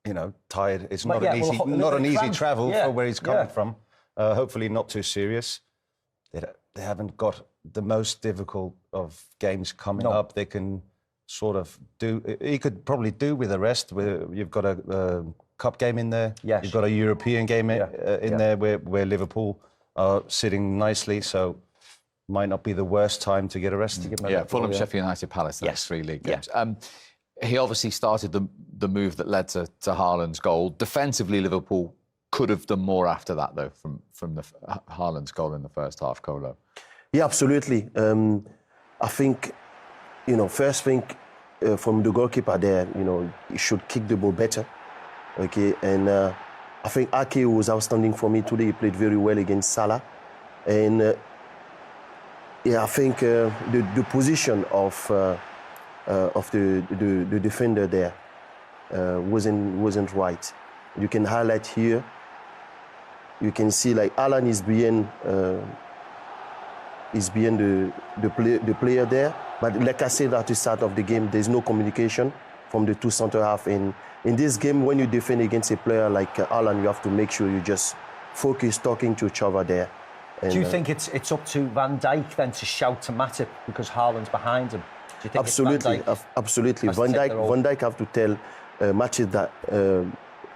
you know, tired. It's not an easy travel for where he's coming from. Hopefully not too serious. They haven't got the most difficult of games coming up. They can sort of do. He could probably do with a rest. You've got a cup game in there. Yes. You've got a European game in there where Liverpool are sitting nicely. So might not be the worst time to get a rest. Fulham, Sheffield United, Palace. That's 3 league games. He obviously started the move that led to Haaland's goal. Defensively, Liverpool could have done more after that, though, from the Haaland's goal in the first half, Colo. Yeah, absolutely. I think, you know, first thing from the goalkeeper there, you know, he should kick the ball better. Okay, and I think Ake was outstanding for me today. He played very well against Salah, and I think the position of the defender there wasn't right. You can highlight here. You can see like Alan is behind the player there. But like I said at the start of the game, there's no communication from the two centre half. And in this game, when you defend against a player like Alan, you have to make sure you just focus talking to each other there. And, do you think it's up to Van Dijk then to shout to Matip because Haaland's behind him? Do you think absolutely, absolutely. Van Dijk have to tell Matip that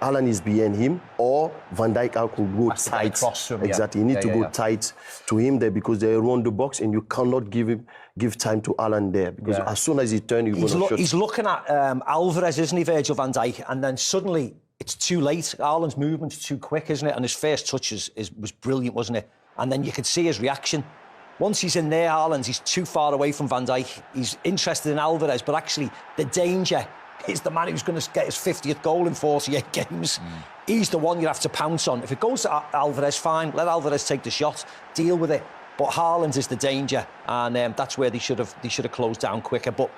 Haaland is behind him, or Van Dijk could go tight. Exactly, you need to go tight to him there because they're around the box, and you cannot give time to Haaland there because as soon as he turns, you're going to shoot. He's looking at Alvarez, isn't he, Virgil van Dijk, and then suddenly it's too late. Haaland's movement's too quick, isn't it? And his first touch was brilliant, wasn't it? And then you could see his reaction. Once he's in there, Haaland, he's too far away from Van Dijk. He's interested in Alvarez, but actually the danger is the man who's going to get his 50th goal in 48 games. He's the one you have to pounce on. If it goes to Alvarez, fine. Let Alvarez take the shot. Deal with it. But Haaland is the danger, and that's where they should have closed down quicker. But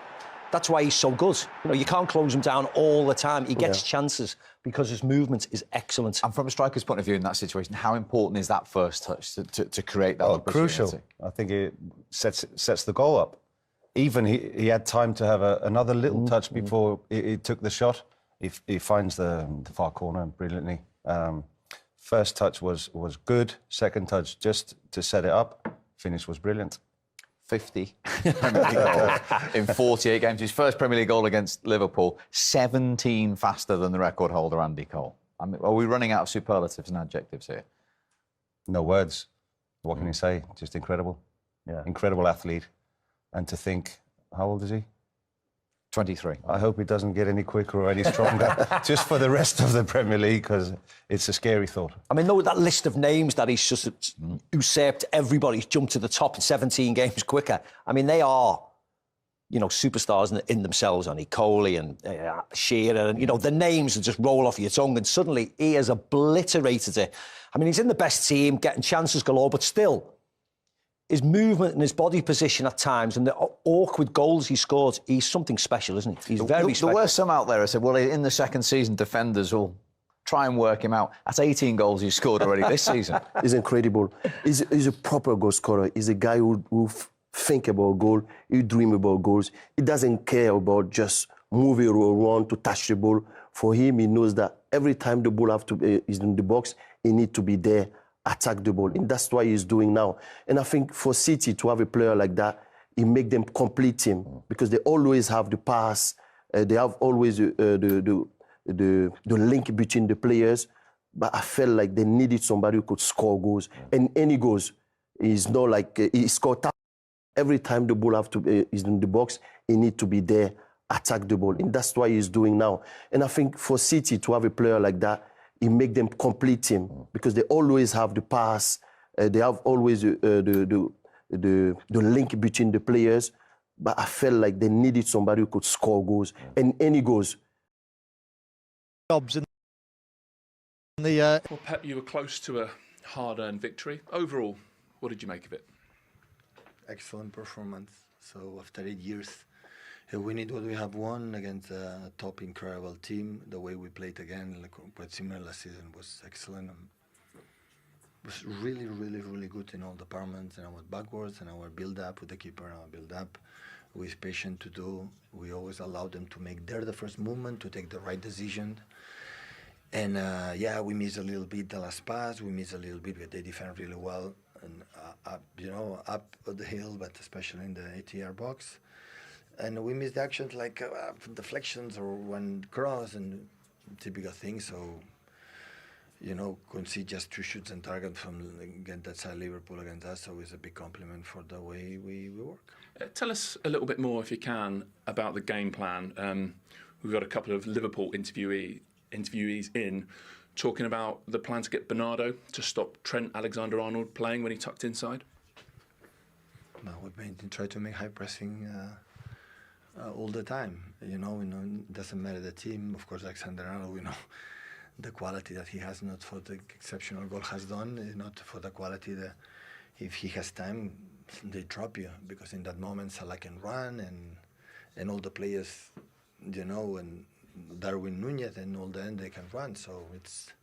that's why he's so good. You know, you can't close him down all the time. He gets chances because his movement is excellent. And from a striker's point of view in that situation, how important is that first touch to create that opportunity? Crucial. I think it sets the goal up. Even he had time to have another little touch before he took the shot. He finds the far corner brilliantly. First touch was good. Second touch just to set it up. Finish was brilliant. 50 in 48 games. His first Premier League goal against Liverpool, 17 faster than the record holder, Andy Cole. I mean, are we running out of superlatives and adjectives here? No words. What can you say? Just incredible. Yeah. Incredible athlete. And to think, how old is he? 23. I hope he doesn't get any quicker or any stronger just for the rest of the Premier League, because it's a scary thought. I mean, though, that list of names that he's just usurped everybody, he's jumped to the top in 17 games quicker. I mean, they are, you know, superstars in themselves, Annie Coley and Shearer, and, you know, the names that just roll off your tongue, and suddenly he has obliterated it. I mean, he's in the best team, getting chances galore, but still, his movement and his body position at times and the awkward goals he scored, he's something special, isn't he? He's very special. There were some out there who said, well, in the second season, defenders will try and work him out. That's 18 goals he's scored already this season. He's incredible. He's a proper goal scorer. He's a guy who think about goal, he dream about goals. He doesn't care about just moving around to touch the ball. For him, he knows that every time the ball is in the box, he needs to be there, attack the ball, and that's what he's doing now. And I think for City to have a player like that, it make them complete team because they always have the pass, they have always the link between the players. But I felt like they needed somebody who could score goals, and any goals is not like he scored. Every time the ball is in the box, he need to be there, attack the ball, and that's what he's doing now. And I think for City to have a player like that, it make them complete team because they always have the pass, they have always the link between the players. But I felt like they needed somebody who could score goals, and any goals. Jobs in the. Well, Pep, you were close to a hard-earned victory. Overall, what did you make of it? Excellent performance. So after 8 years, we need what we have won against a top incredible team. The way we played again, like quite similar last season, was excellent. It was really, really, really good in all departments, and our backwards and our build-up with the keeper and our build-up. We was patient to do. We always allowed them to make the first movement, to take the right decision. And yeah, we missed a little bit the last pass. We missed a little bit, but they defend really well. And up the hill, but especially in the 80-yard box. And we missed actions like deflections or one cross and typical things. So, concede just 2 shoots and target from against that side Liverpool against us. So it's a big compliment for the way we work. Tell us a little bit more, if you can, about the game plan. We've got a couple of Liverpool interviewees in talking about the plan to get Bernardo to stop Trent Alexander-Arnold playing when he tucked inside. No, we try to make high pressing all the time. It doesn't matter the team. Of course, Alexander-Arnold, we know the quality that he has, not for the exceptional goal has done, not for the quality that if he has time, they drop you, because in that moment Salah can run and all the players, and Darwin Núñez and all that, they can run. So it's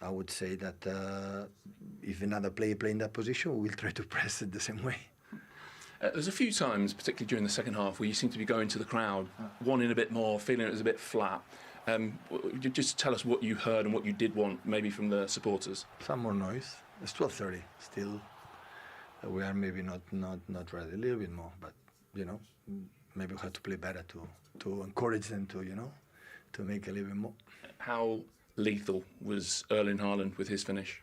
I would say that if another player play in that position, we'll try to press it the same way. There's a few times, particularly during the second half, where you seem to be going to the crowd, wanting a bit more, feeling it was a bit flat. Just tell us what you heard and what you did want, maybe from the supporters. Some more noise. It's 12:30 still. We are maybe not ready. A little bit more, but maybe we have to play better to encourage them to make a little bit more. How lethal was Erling Haaland with his finish?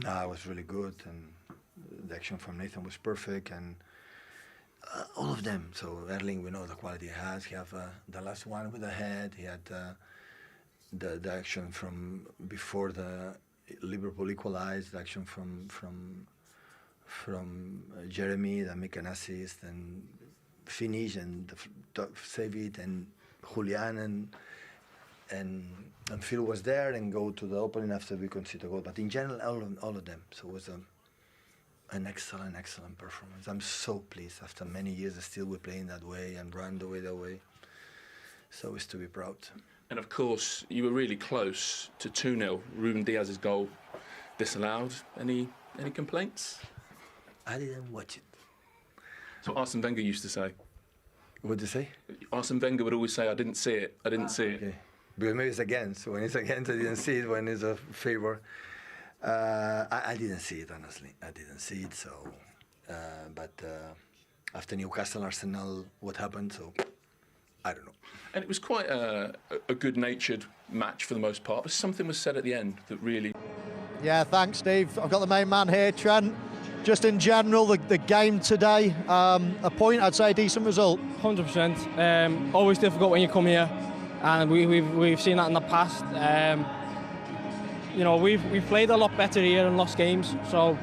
No, it was really good, and the action from Nathan was perfect, and all of them. So Erling, we know the quality he has. He have the last one with the head. He had the action from before the Liverpool equalized. The action from Jeremy that make an assist and finish and save it, and Julian and Phil was there and go to the opening after we conceded a goal. But in general, all of them. So it was an excellent performance. I'm so pleased. After many years, still we're playing that way and run that way. So it's to be proud. And of course, you were really close to 2-0. Ruben Diaz's goal disallowed. Any complaints? I didn't watch it. So Arsene Wenger used to say. What did you say? Arsene Wenger would always say, "I didn't see it. I didn't see it." Okay. Because maybe it's against. When it's against, I didn't see it. When it's a favour, I didn't see it, honestly. I didn't see it. So, but after Newcastle, Arsenal, what happened? So, I don't know. And it was quite a good-natured match for the most part, but something was said at the end that really... Yeah, thanks, Steve. I've got the main man here, Trent. Just in general, the game today, a point, I'd say a decent result. 100%. Always difficult when you come here, and we've seen that in the past. We've played a lot better here and lost games, so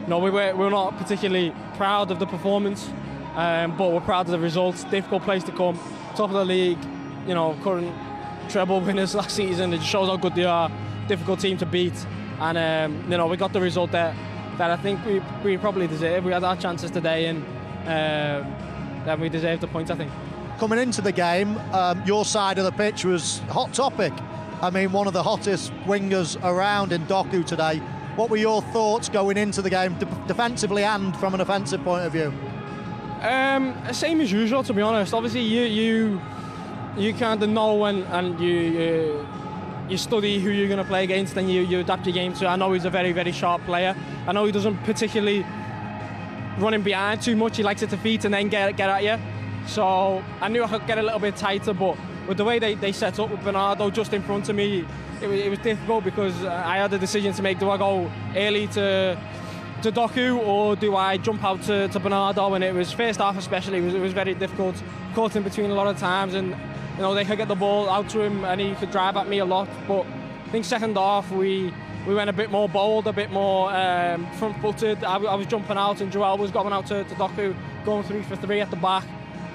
we're not particularly proud of the performance, but we're proud of the results. Difficult place to come, top of the league, current treble winners last season. It just shows how good they are. Difficult team to beat, and we got the result that I think we probably deserve. We had our chances today, and then we deserved the points, I think. Coming into the game, your side of the pitch was a hot topic. I mean, one of the hottest wingers around in Doku today. What were your thoughts going into the game, defensively and from an offensive point of view? Same as usual, to be honest. Obviously, you kind of know and you study who you're going to play against, and you adapt your game to. I know he's a very, very sharp player. I know he doesn't particularly run in behind too much. He likes it to feet and then get at you. So I knew I could get a little bit tighter, but with the way they set up with Bernardo just in front of me, it was difficult, because I had a decision to make. Do I go early to Doku, or do I jump out to Bernardo? And it was first half especially, it was very difficult. Caught in between a lot of times, and they could get the ball out to him and he could drive at me a lot. But I think second half we went a bit more bold, a bit more front-footed. I was jumping out, and Joel was going out to Doku, going 3 for 3 at the back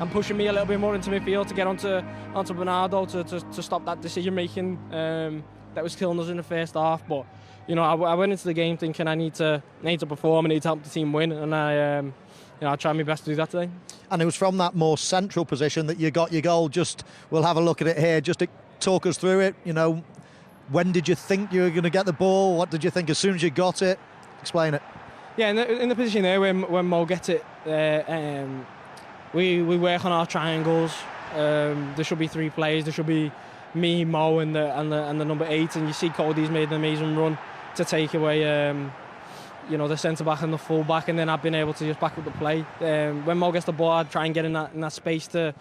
and pushing me a little bit more into midfield to get onto Bernardo to stop that decision-making that was killing us in the first half. But I went into the game thinking I need to perform, I need to help the team win, and I tried my best to do that today. And it was from that more central position that you got your goal. We'll have a look at it here. Just to talk us through it. When did you think you were going to get the ball? What did you think as soon as you got it? Explain it. Yeah, in the position there when Mo gets it, we work on our triangles. There should be 3 players. There should be me, Mo, and the number 8, and you see Cody's made an amazing run to take away, the centre back and the full back, and then I've been able to just back up the play. When Mo gets the ball, I'd try and get in that space to,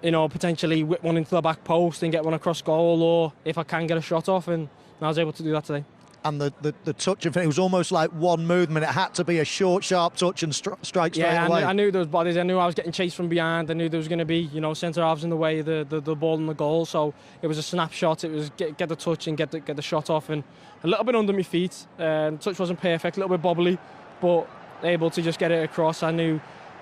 potentially whip one into the back post and get one across goal, or if I can get a shot off, and I was able to do that today. And the touch of it was almost like one movement. It had to be a short, sharp touch and strike straight away. I knew there was bodies. I knew I was getting chased from behind. I knew there was going to be, centre halves in the way, the ball and the goal. So it was a snapshot. It was get the touch and get the shot off, and a little bit under my feet. The touch wasn't perfect, a little bit bobbly, but able to just get it across. I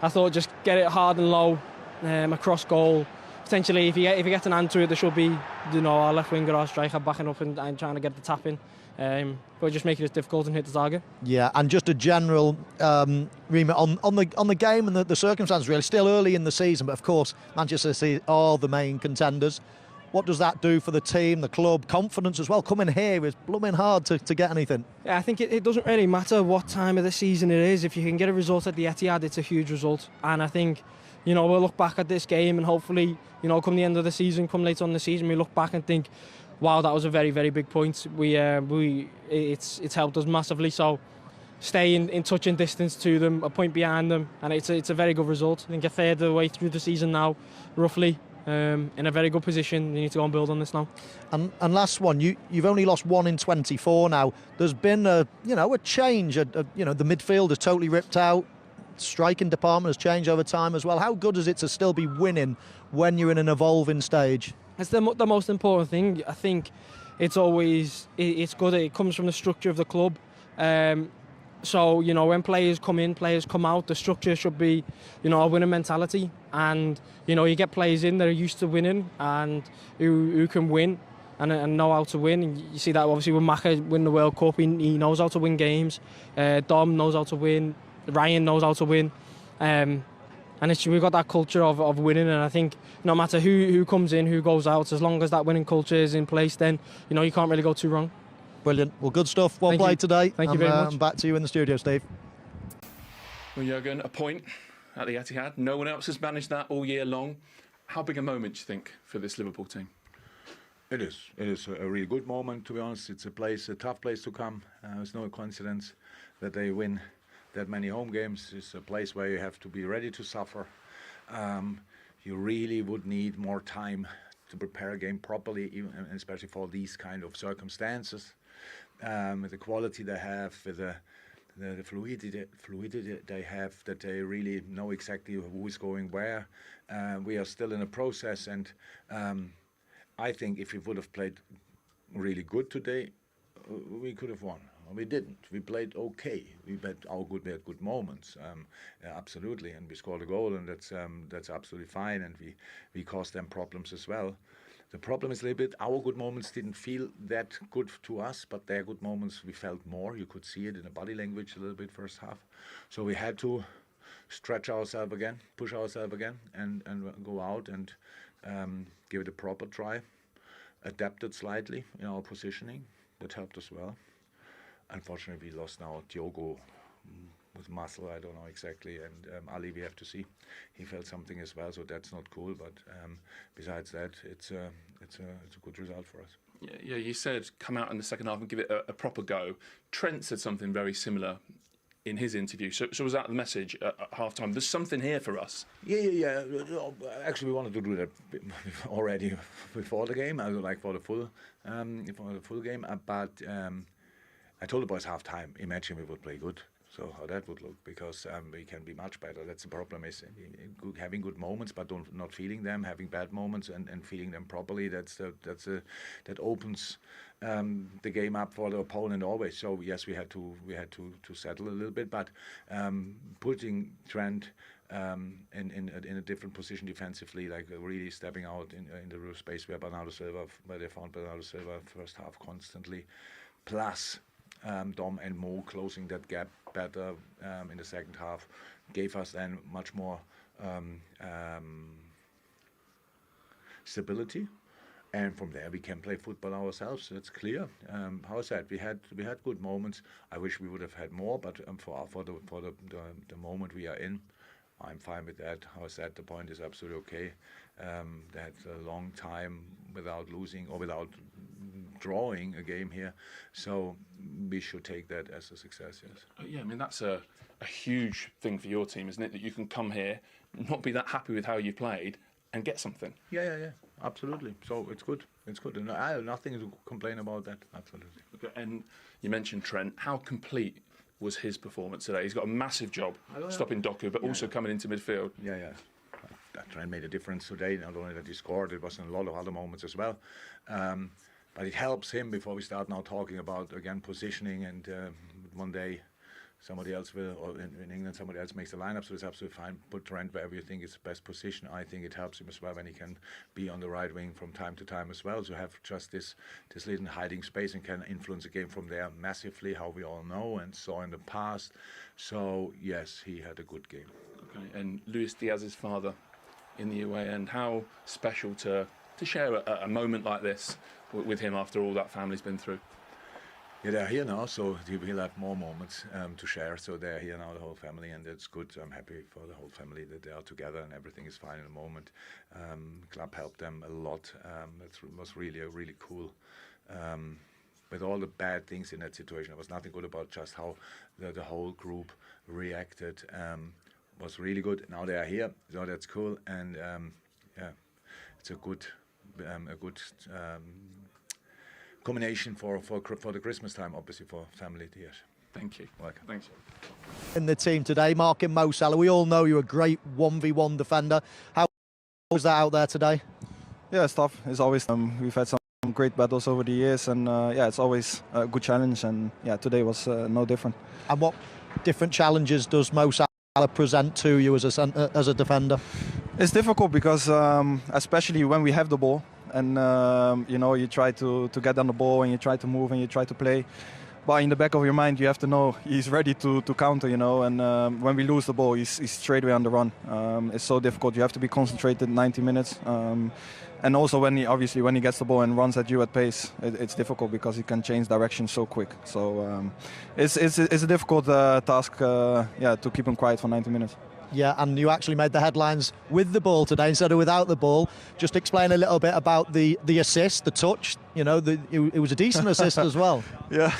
thought just get it hard and low, across goal. Potentially, if you get an hand to it, there should be, our left winger or striker backing up and trying to get the tap in. But just make it difficult and hit the target. Yeah, and just a general remit on the game and the circumstances. Really, still early in the season, but of course Manchester City are the main contenders. What does that do for the team, the club, confidence as well? Coming here is blooming hard to get anything. Yeah, I think it doesn't really matter what time of the season it is. If you can get a result at the Etihad, it's a huge result. And I think, we'll look back at this game and hopefully, come the end of the season, come later on in the season, we look back and think, wow, that was a very, very big point. It's helped us massively. So stay in touch and distance to them, a point behind them, and it's a very good result. I think a third of the way through the season now, roughly, in a very good position. You need to go and build on this now. And last one, you've only lost 1 in 24 now. There's been a change. The midfield is totally ripped out. Striking department has changed over time as well. How good is it to still be winning when you're in an evolving stage? It's the most important thing. I think it's good. It comes from the structure of the club. So, when players come in, players come out, the structure should be, a winning mentality. And, you get players in that are used to winning and who can win and know how to win. And you see that obviously with Maka win the World Cup, he knows how to win games. Dom knows how to win. Ryan knows how to win. And we've got that culture of winning, and I think no matter who comes in, who goes out, as long as that winning culture is in place, then you can't really go too wrong. Brilliant. Well, good stuff. Well played today. Thank you very much. And back to you in the studio, Steve. Well, Jurgen, a point at the Etihad. No one else has managed that all year long. How big a moment do you think for this Liverpool team? It is. It is a really good moment, to be honest. It's a tough place to come. It's no coincidence that they win that many home games. It's a place where you have to be ready to suffer. You really would need more time to prepare a game properly, even, especially for these kind of circumstances. With the quality they have, with the fluidity they have, that they really know exactly who is going where. We are still in a process, and I think if we would have played really good today, we could have won. We didn't. We played okay. We had good moments, absolutely, and we scored a goal, and that's absolutely fine. And we caused them problems as well. The problem is a little bit our good moments didn't feel that good to us, but their good moments we felt more. You could see it in the body language a little bit first half. So we had to stretch ourselves again, push ourselves again, and go out and give it a proper try. Adapted slightly in our positioning. That helped us well. Unfortunately, we lost now Diogo with muscle. I don't know exactly, and Ali, we have to see. He felt something as well, so that's not cool. But besides that, it's a good result for us. Yeah, you said come out in the second half and give it a proper go. Trent said something very similar in his interview. So was that the message at half time? There's something here for us. Yeah. Actually, we wanted to do that already before the game. I would like for the full game, but. I told the boys half time, imagine we would play good. So how that would look, because we can be much better. That's the problem, is having good moments but not feeling them, having bad moments and feeling them properly. That opens the game up for the opponent always. So yes, we had to settle a little bit, but putting Trent in a different position defensively, like really stepping out in the real space where they found Bernardo Silva first half constantly, plus Dom and Mo closing that gap better in the second half, gave us then much more stability, and from there we can play football ourselves. It's clear. How I said, we had good moments. I wish we would have had more, but for the moment we are in, I'm fine with that. How said, the point is absolutely okay. They had a long time without losing or without drawing a game here, so we should take that as a success. Yes. Yeah, I mean that's a huge thing for your team, isn't it? That you can come here, not be that happy with how you played, and get something. Yeah, absolutely. So it's good. It's good. And I have nothing to complain about that. Absolutely. Okay, and you mentioned Trent. How complete was his performance today? He's got a massive job stopping Doku, but also coming into midfield. Yeah. That Trent made a difference today. Not only that he scored, it was in a lot of other moments as well. But it helps him before we start now talking about, again, positioning, and one day somebody else will, or in England somebody else makes the lineup, so it's absolutely fine. Put Trent wherever you think is the best position. I think it helps him as well when he can be on the right wing from time to time as well, to have just this little hiding space and can influence the game from there massively, how we all know and saw in the past. So yes, he had a good game. Okay, and Luis Diaz's father in the away end, how special to share a moment like this with him after all that family's been through? Yeah, they're here now, so he'll have more moments to share. So they're here now, the whole family, and it's good. I'm happy for the whole family that they are together and everything is fine in the moment. Club helped them a lot. It was really cool. With all the bad things in that situation, there was nothing good about just how the whole group reacted. Was really good. Now they are here, so that's cool. And it's a good combination for the Christmas time, obviously, for family here. Thank you. Welcome. Thanks. In the team today, marking Mo Salah. We all know you're a great 1v1 defender. How was that out there today? Yeah, it's tough. It's always we've had some great battles over the years, and it's always a good challenge. And today was no different. And what different challenges does Mo Salah present to you as a defender? It's difficult because especially when we have the ball, and you try to get on the ball, and you try to move, and you try to play, but in the back of your mind you have to know he's ready to counter, and when we lose the ball, he's straight away on the run. It's so difficult. You have to be concentrated 90 minutes, and also when he gets the ball and runs at you at pace, it's difficult because he can change direction so quick. So it's a difficult task to keep him quiet for 90 minutes. Yeah, and you actually made the headlines with the ball today instead of without the ball. Just explain a little bit about the assist, the touch. It was a decent assist as well. Yeah,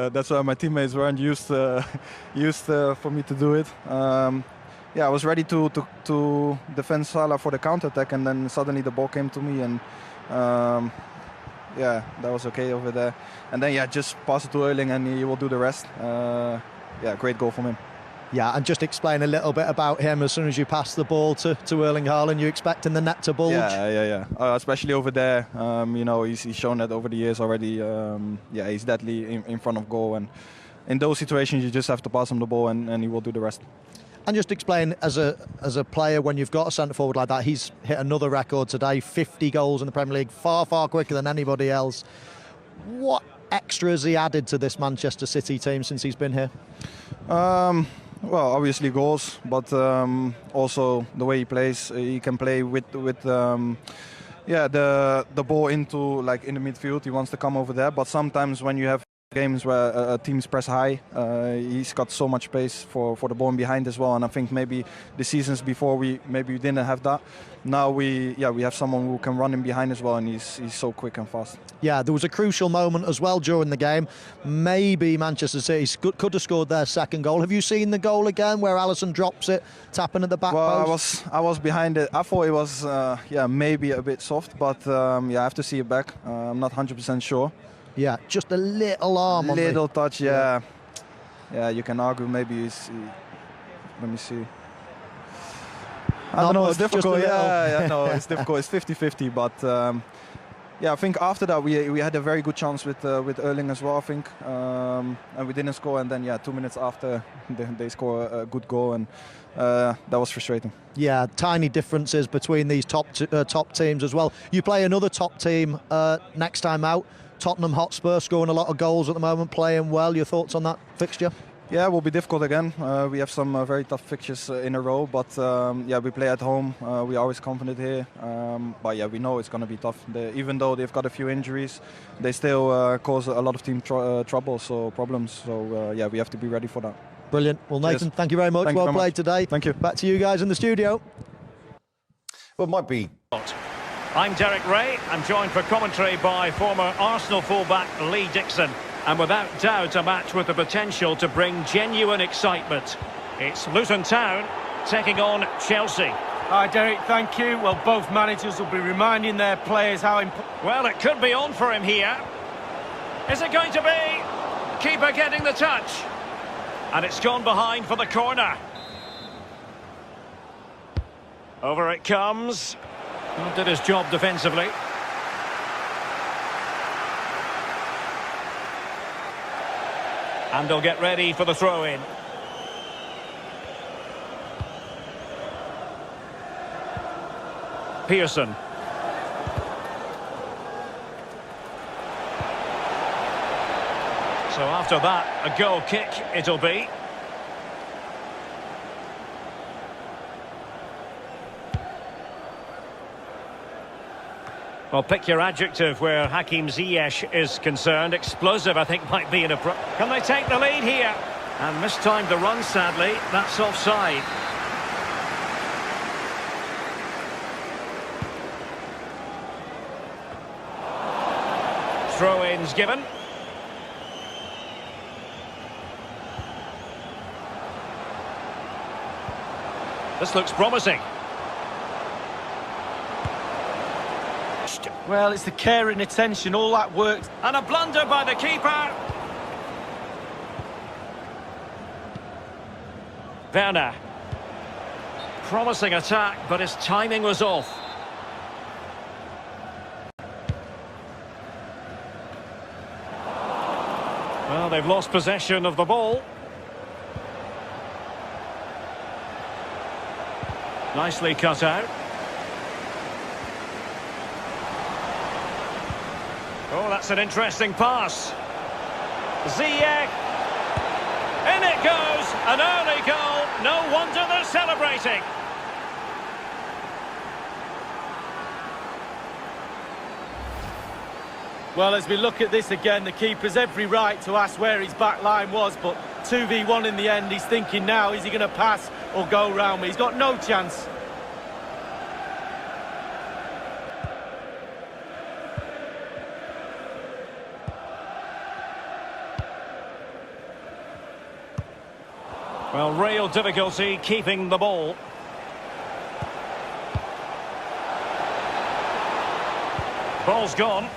that's why my teammates weren't used for me to do it. I was ready to defend Salah for the counter-attack, and then suddenly the ball came to me, and that was okay over there. And then just pass it to Erling, and he will do the rest. Great goal from him. Yeah, and just explain a little bit about him. As soon as you pass the ball to Erling Haaland, you expecting the net to bulge? Yeah. Especially over there, he's shown that over the years already. He's deadly in front of goal, and in those situations you just have to pass him the ball, and he will do the rest. And just explain, as a player, when you've got a centre forward like that, he's hit another record today, 50 goals in the Premier League, far quicker than anybody else. What extra has he added to this Manchester City team since he's been here? Well, obviously goals, but also the way he plays. He can play with the ball into in the midfield. He wants to come over there, but sometimes when you have games where teams press high, he's got so much space for the ball behind as well. And I think maybe the seasons before we didn't have that. Now we have someone who can run in behind as well, and he's so quick and fast. Yeah, there was a crucial moment as well during the game. Maybe Manchester City could have scored their second goal. Have you seen the goal again where Alisson drops it, tapping at the back post? I was behind it. I thought it was maybe a bit soft, but I have to see it back. I'm not 100% sure. Yeah, just a little arm. Little touch, yeah. Yeah, you can argue maybe let me see. I don't know, it's difficult. It's difficult. It's 50-50, but I think after that we had a very good chance with Erling as well, I think, and we didn't score, and then 2 minutes after they score a good goal, and that was frustrating. Yeah, tiny differences between these top teams as well. You play another top team next time out. Tottenham Hotspur scoring a lot of goals at the moment, playing well. Your thoughts on that fixture? Yeah, it will be difficult again. We have some very tough fixtures in a row, but we play at home. We're always confident here, but we know it's going to be tough. Even though they've got a few injuries, they still cause a lot of team problems. So we have to be ready for that. Brilliant. Well, Nathan, Cheers. thank you very much. Thank you well very played much. today. Thank you. Back to you guys in the studio. Well, it might be. I'm Derek Ray. I'm joined for commentary by former Arsenal fullback Lee Dixon. And without doubt, a match with the potential to bring genuine excitement. It's Luton Town taking on Chelsea. Hi, Derek, thank you. Well, both managers will be reminding their players how important... Well, it could be on for him here. Is it going to be? Keeper getting the touch. And it's gone behind for the corner. Over it comes. Well, did his job defensively. And they'll get ready for the throw-in. Pearson. So after that, a goal kick it'll be. Well, pick your adjective where Hakim Ziyech is concerned. Explosive, I think, might be an approach. Can they take the lead here? And mistimed the run, sadly. That's offside. Throw-ins given. This looks promising. Well, it's the care and attention, all that work. And a blunder by the keeper. Werner. Promising attack, but his timing was off. Well, they've lost possession of the ball. Nicely cut out. Oh, that's an interesting pass. Ziyech. In it goes. An early goal. No wonder they're celebrating. Well, as we look at this again, the keeper's every right to ask where his back line was, but 2v1 in the end. He's thinking now, is he going to pass or go round me? He's got no chance. Well, real difficulty keeping the ball. Ball's gone.